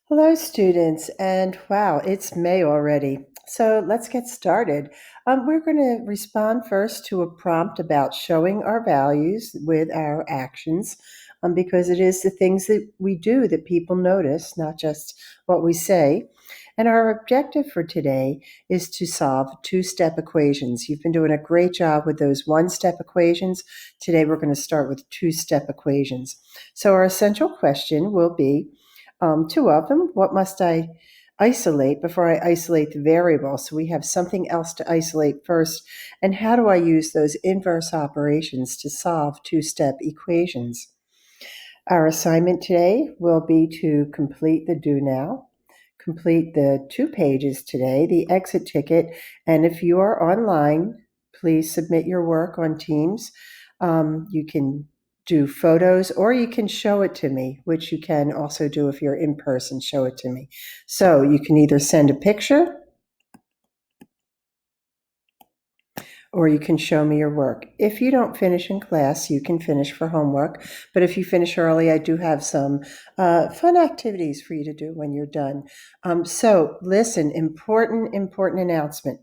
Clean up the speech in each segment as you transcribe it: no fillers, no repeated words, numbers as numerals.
Hello, students, and wow, it's May already. So let's get started. We're going to respond first to a prompt about showing our values with our actions, because it is the things that we do that people notice, not just what we say. And our objective for today is to solve two-step equations. You've been doing a great job with those one-step equations. Today we're going to start with two-step equations. So our essential question will be, two of them. What must I isolate before I isolate the variable? So we have something else to isolate first. And how do I use those inverse operations to solve two-step equations? Our assignment today will be to complete the do now, complete the 2 pages today, the exit ticket, and if you are online, please submit your work on Teams. You can do photos or you can show it to me, which you can also do if you're in person, show it to me. So you can either send a picture or you can show me your work. If you don't finish in class, you can finish for homework. But if you finish early, I do have some fun activities for you to do when you're done. So listen, important announcement.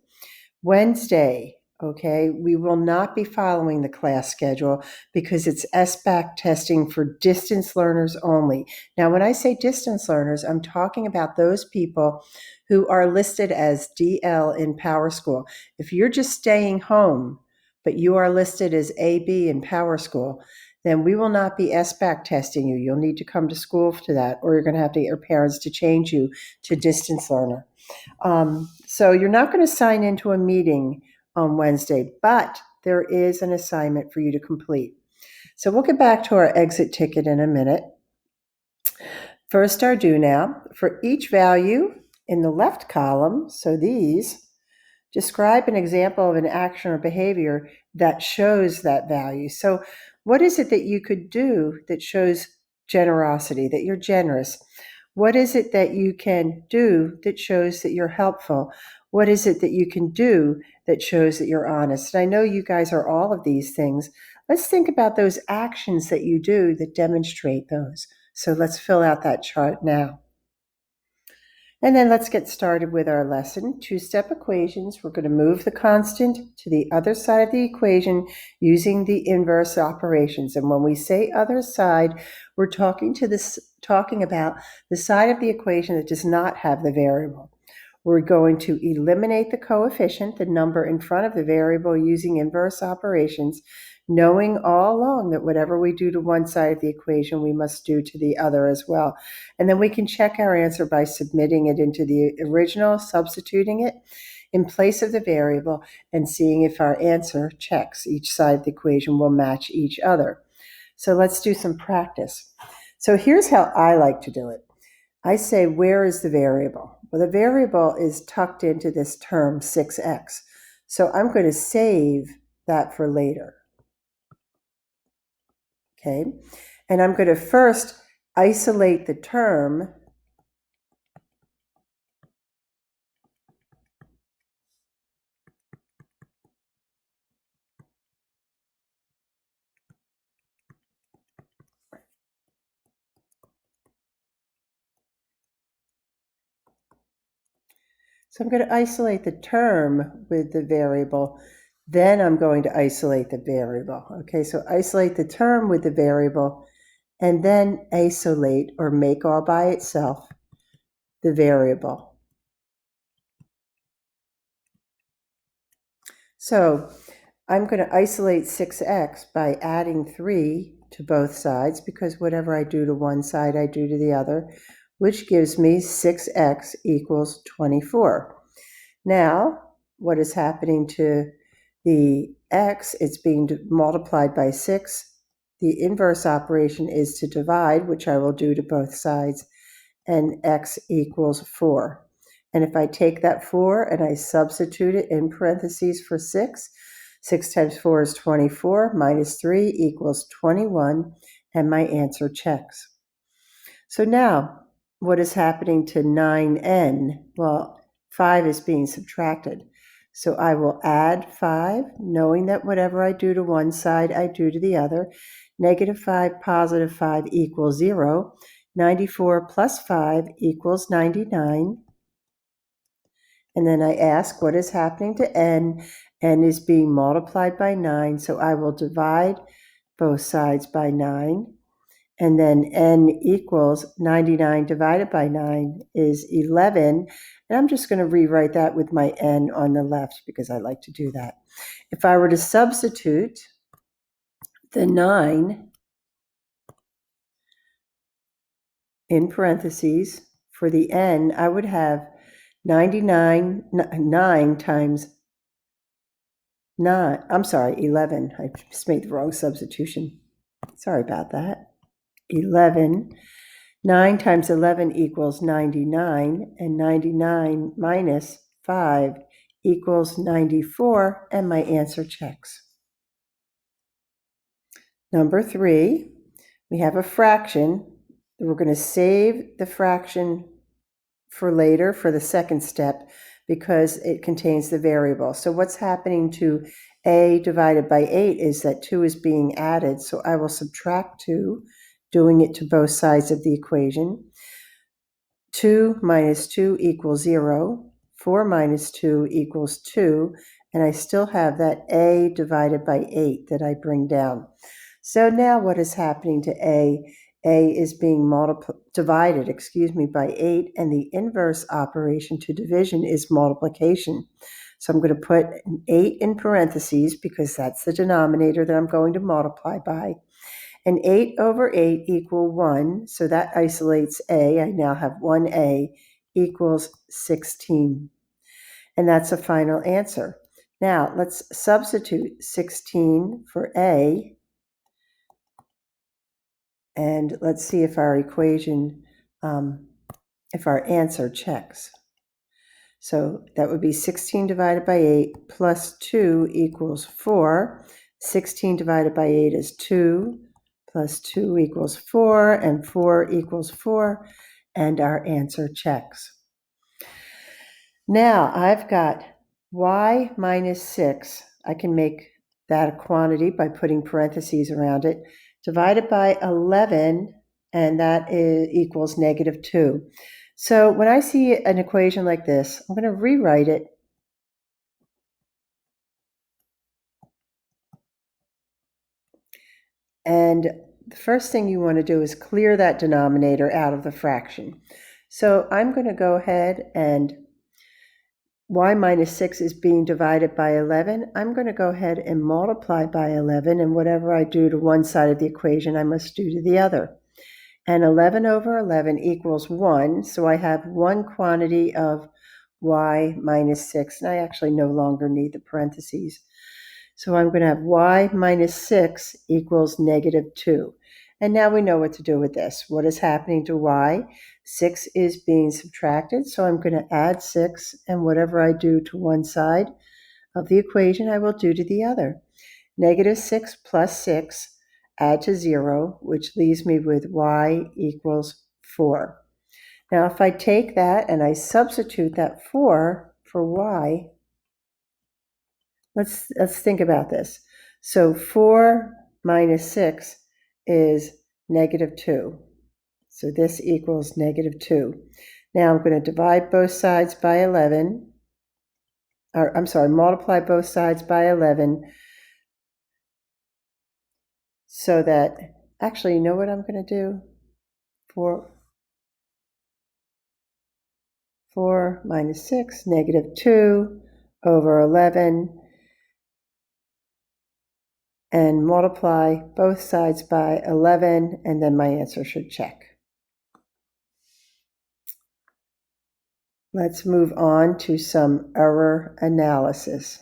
Wednesday, okay, we will not be following the class schedule because it's SBAC testing for distance learners only. Now, when I say distance learners, I'm talking about those people who are listed as DL in PowerSchool. If you're just staying home, but you are listed as AB in PowerSchool, then we will not be SBAC testing you. You'll need to come to school to that, or you're going to have to get your parents to change you to distance learner. So you're not going to sign into a meeting on Wednesday, but there is an assignment for you to complete. So we'll get back to our exit ticket in a minute. First, our do now. For each value in the left column, so these, describe an example of an action or behavior that shows that value. So what is it that you could do that shows generosity, that you're generous? What is it that you can do that shows that you're helpful? What is it that you can do that shows that you're honest? And I know you guys are all of these things. Let's think about those actions that you do that demonstrate those. So let's fill out that chart now. And then let's get started with our lesson. Two-step equations. We're going to move the constant to the other side of the equation using the inverse operations. And when we say other side, we're talking about the side of the equation that does not have the variable. We're going to eliminate the coefficient, the number in front of the variable, using inverse operations, knowing all along that whatever we do to one side of the equation, we must do to the other as well. And then we can check our answer by submitting it into the original, substituting it in place of the variable, and seeing if our answer checks. Each side of the equation will match each other. So let's do some practice. So here's how I like to do it. I say, where is the variable? Well, the variable is tucked into this term 6x. So I'm going to save that for later. Okay, and I'm going to first isolate the term So I'm going to isolate the term with the variable. Then I'm going to isolate the variable. Okay, so isolate the term with the variable and then isolate or make all by itself the variable. So I'm going to isolate 6x by adding 3 to both sides, because whatever I do to one side, I do to the other, which gives me 6x equals 24. Now, what is happening to the x? It's being multiplied by 6. The inverse operation is to divide, which I will do to both sides, and x equals 4. And if I take that 4 and I substitute it in parentheses for 6, 6 times 4 is 24, minus 3 equals 21, and my answer checks. So now, what is happening to 9n? Well, 5 is being subtracted. So I will add 5, knowing that whatever I do to one side, I do to the other. Negative 5, positive 5 equals 0. 94 plus 5 equals 99. And then I ask what is happening to n. N is being multiplied by 9, so I will divide both sides by 9. And then n equals 99 divided by 9 is 11. And I'm just going to rewrite that with my n on the left because I like to do that. If I were to substitute the 9 in parentheses for the n, I would have 9 times 9. I'm sorry, 11. I just made the wrong substitution. Sorry about that. 11. 9 times 11 equals 99, and 99 minus 5 equals 94, and my answer checks. Number 3, we have a fraction. We're going to save the fraction for later, for the second step, because it contains the variable. So what's happening to a divided by 8 is that 2 is being added, so I will subtract 2, doing it to both sides of the equation. 2 minus 2 equals 0. 4 minus 2 equals 2. And I still have that a divided by 8 that I bring down. So now what is happening to a? A is being divided by 8, and the inverse operation to division is multiplication. So I'm going to put an 8 in parentheses because that's the denominator that I'm going to multiply by. And 8 over 8 equal 1, so that isolates a. I now have 1a equals 16. And that's a final answer. Now, let's substitute 16 for a, and let's see if our equation, if our answer checks. So that would be 16 divided by 8 plus 2 equals 4. 16 divided by 8 is 2. Plus 2 equals 4, and 4 equals 4, and our answer checks. Now I've got y minus 6. I can make that a quantity by putting parentheses around it, divided by 11, and that equals negative 2. So when I see an equation like this, I'm going to rewrite it. And the first thing you want to do is clear that denominator out of the fraction. So I'm going to go ahead, and y minus 6 is being divided by 11. I'm going to go ahead and multiply by 11, and whatever I do to one side of the equation, I must do to the other. And 11 over 11 equals 1, so I have one quantity of y minus 6, and I actually no longer need the parentheses. So I'm going to have y minus 6 equals negative 2. And now we know what to do with this. What is happening to y? 6 is being subtracted, so I'm going to add 6, and whatever I do to one side of the equation, I will do to the other. Negative 6 plus 6, add to 0, which leaves me with y equals 4. Now, if I take that and I substitute that 4 for y, let's think about this. So 4 minus 6 is negative 2. So this equals negative 2. Now I'm going to divide both sides by 11. Or I'm sorry, multiply both sides by 11. So that, actually, you know what I'm going to do? 4 minus 6, negative 2 over 11. And multiply both sides by 11, and then my answer should check. Let's move on to some error analysis.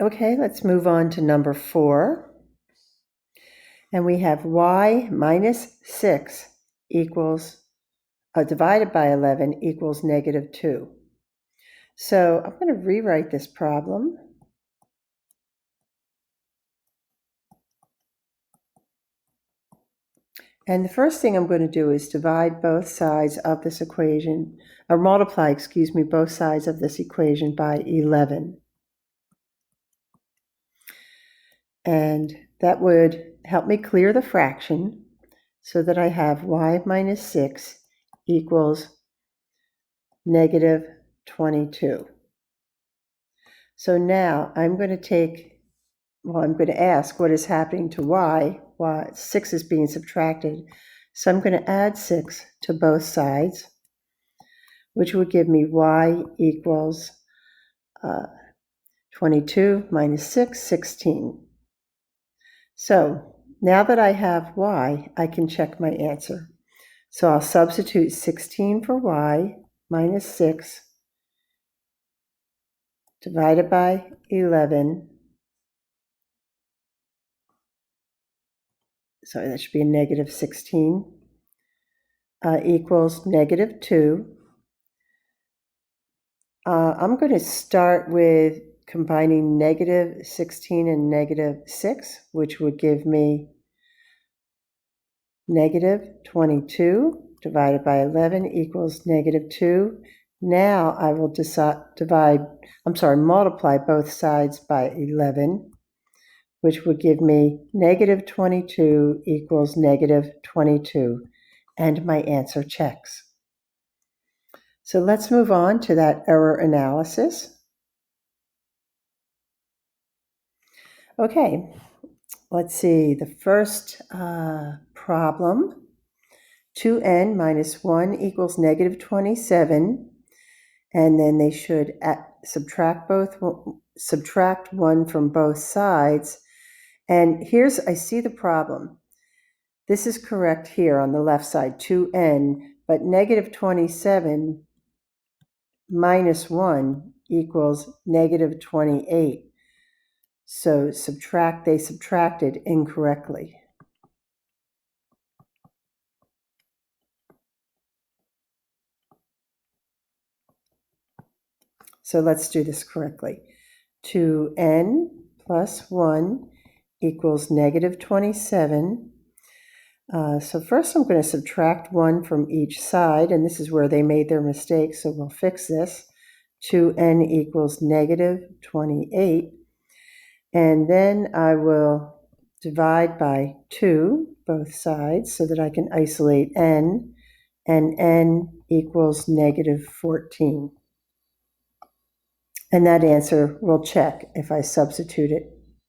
Okay, let's move on to number 4. And we have y minus 6 equals, divided by 11 equals negative 2. So I'm going to rewrite this problem. And the first thing I'm going to do is divide both sides of this equation, or multiply, both sides of this equation by 11. And that would help me clear the fraction so that I have y minus 6 equals negative 22. So now I'm going to ask what is happening to y. Why 6 is being subtracted. So I'm going to add 6 to both sides, which would give me y equals 22 minus 6, 16. So now that I have y, I can check my answer. So I'll substitute 16 for y minus 6 divided by 11. Sorry, that should be a negative 16 equals negative 2. I'm going to start with combining negative 16 and negative 6, which would give me negative 22 divided by 11 equals negative 2. Now I will multiply both sides by 11, which would give me negative 22 equals negative 22, and my answer checks. So let's move on to that error analysis. Okay, let's see. The first problem, 2n minus 1 equals negative 27, and then they should subtract 1 from both sides. And I see the problem. This is correct here on the left side, 2n, but negative 27 minus 1 equals negative 28. So they subtracted incorrectly. So let's do this correctly. 2n plus 1 equals negative 27. So first I'm going to subtract 1 from each side, and this is where they made their mistake, so we'll fix this. 2n equals negative 28. And then I will divide by 2 both sides so that I can isolate n, and n equals negative 14. And that answer will check if I substitute it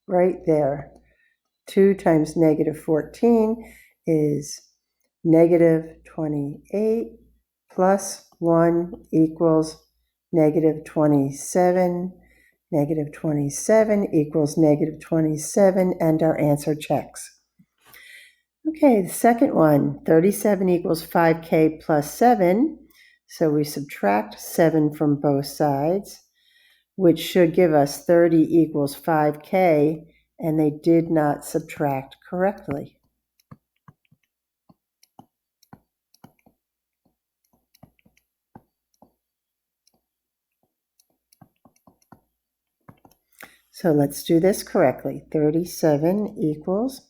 right there. 2 times negative 14 is negative 28 plus 1 equals negative 27. Negative 27 equals negative 27, and our answer checks. Okay, the second one, 37 equals 5k plus 7. So we subtract 7 from both sides, which should give us 30 equals 5k, and they did not subtract correctly. So let's do this correctly. 37 equals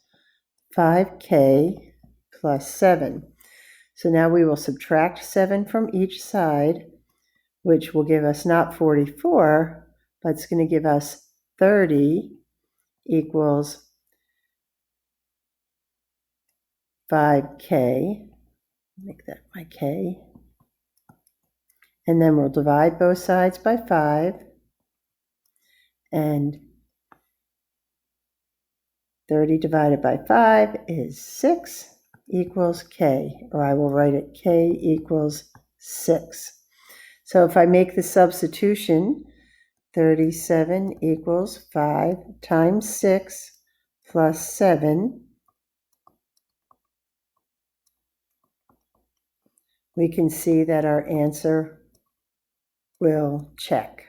5k plus 7. So now we will subtract 7 from each side, which will give us not 44, but it's going to give us 30 equals 5k. Make that my k. And then we'll divide both sides by 5. And 30 divided by 5 is 6 equals k, or I will write it k equals 6. So if I make the substitution, 37 equals 5 times 6 plus 7. We can see that our answer will check.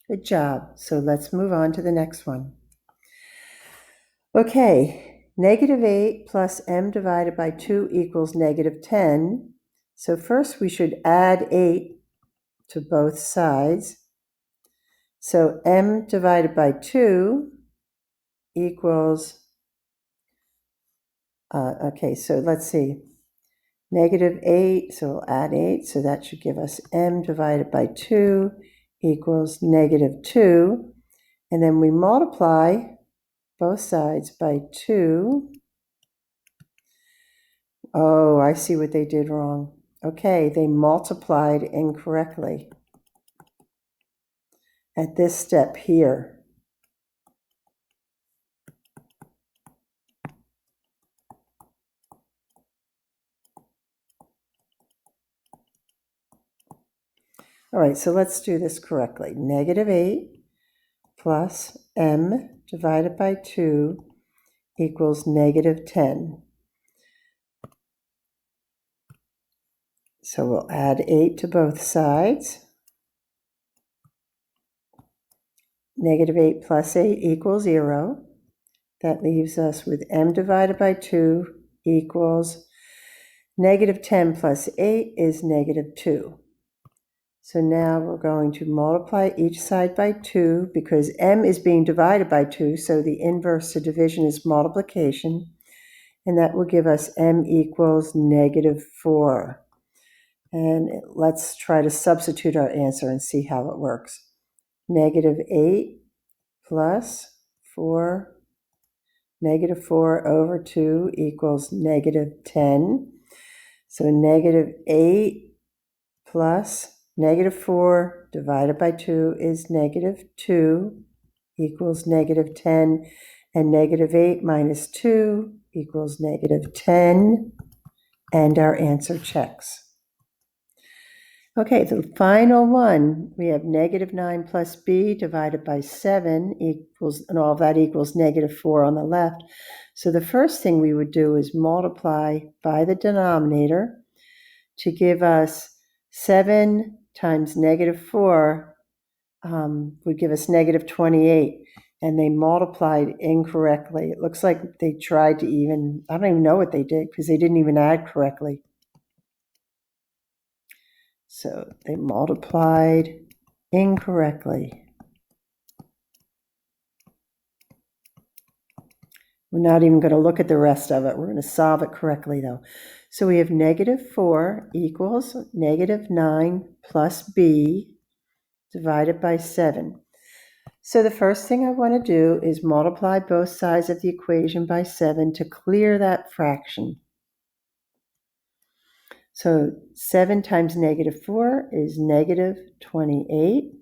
Good job. So let's move on to the next one. Okay, negative 8 plus m divided by 2 equals negative 10. So first we should add 8 to both sides. So m divided by 2 equals Okay, so let's see. -8, so we'll add 8, so that should give us m divided by 2 equals -2. And then we multiply both sides by 2. Oh, I see what they did wrong. Okay, they multiplied incorrectly at this step here. All right, so let's do this correctly. -8 plus m divided by 2 equals -10. So we'll add 8 to both sides. -8 plus 8 equals 0. That leaves us with m divided by 2 equals -10 plus 8 is -2. So now we're going to multiply each side by 2 because m is being divided by 2, so the inverse to division is multiplication, and that will give us m equals -4. And let's try to substitute our answer and see how it works. -8 plus 4, -4 over 2 equals -10. So -8 plus -4 divided by 2 is -2 equals -10, and -8 minus 2 equals -10, and our answer checks. Okay, the final one, we have -9 plus b divided by 7 equals, and all of that equals -4 on the left. So the first thing we would do is multiply by the denominator to give us 7 times -4 would give us -28, and they multiplied incorrectly. It looks like they tried to even, I don't even know what they did because they didn't even add correctly. So they multiplied incorrectly. We're not even going to look at the rest of it. We're going to solve it correctly, though. So we have -4 equals -9 plus b divided by 7. So the first thing I want to do is multiply both sides of the equation by 7 to clear that fraction. So 7 times -4 is -28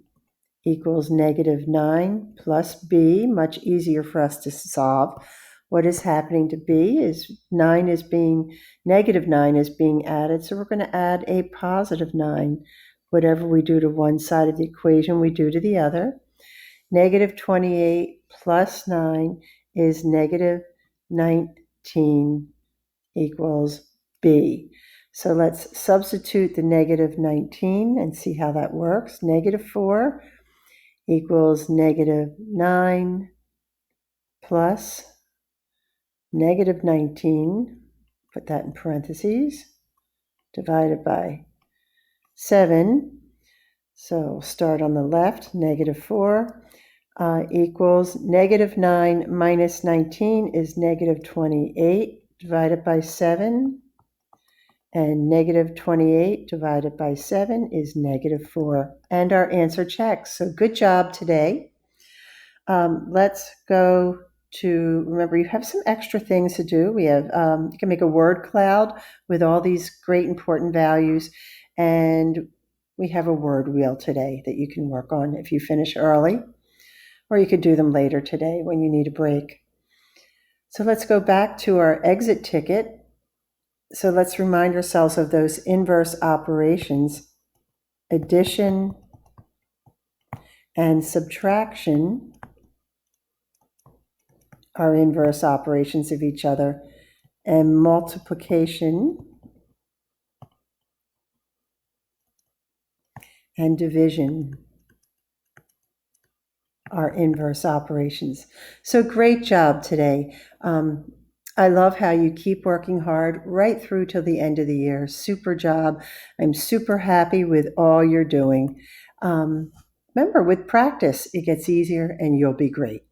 equals -9 plus b. Much easier for us to solve. What is happening to b is -9 is being added, so we're going to add a +9. Whatever we do to one side of the equation, we do to the other. -28 plus 9 is -19 equals b. So let's substitute the -19 and see how that works. -4 equals -9 plus -19, put that in parentheses, divided by 7. So we'll start on the left, -4 equals -9 minus 19 is -28 divided by 7. And -28 divided by 7 is -4. And our answer checks. So good job today. Let's go to, remember, you have some extra things to do. We have, you can make a word cloud with all these great important values. And we have a word wheel today that you can work on if you finish early. Or you could do them later today when you need a break. So let's go back to our exit ticket. So let's remind ourselves of those inverse operations. Addition and subtraction are inverse operations of each other, and multiplication and division are inverse operations. So great job today. I love how you keep working hard right through till the end of the year. Super job. I'm super happy with all you're doing. Remember, with practice, it gets easier and you'll be great.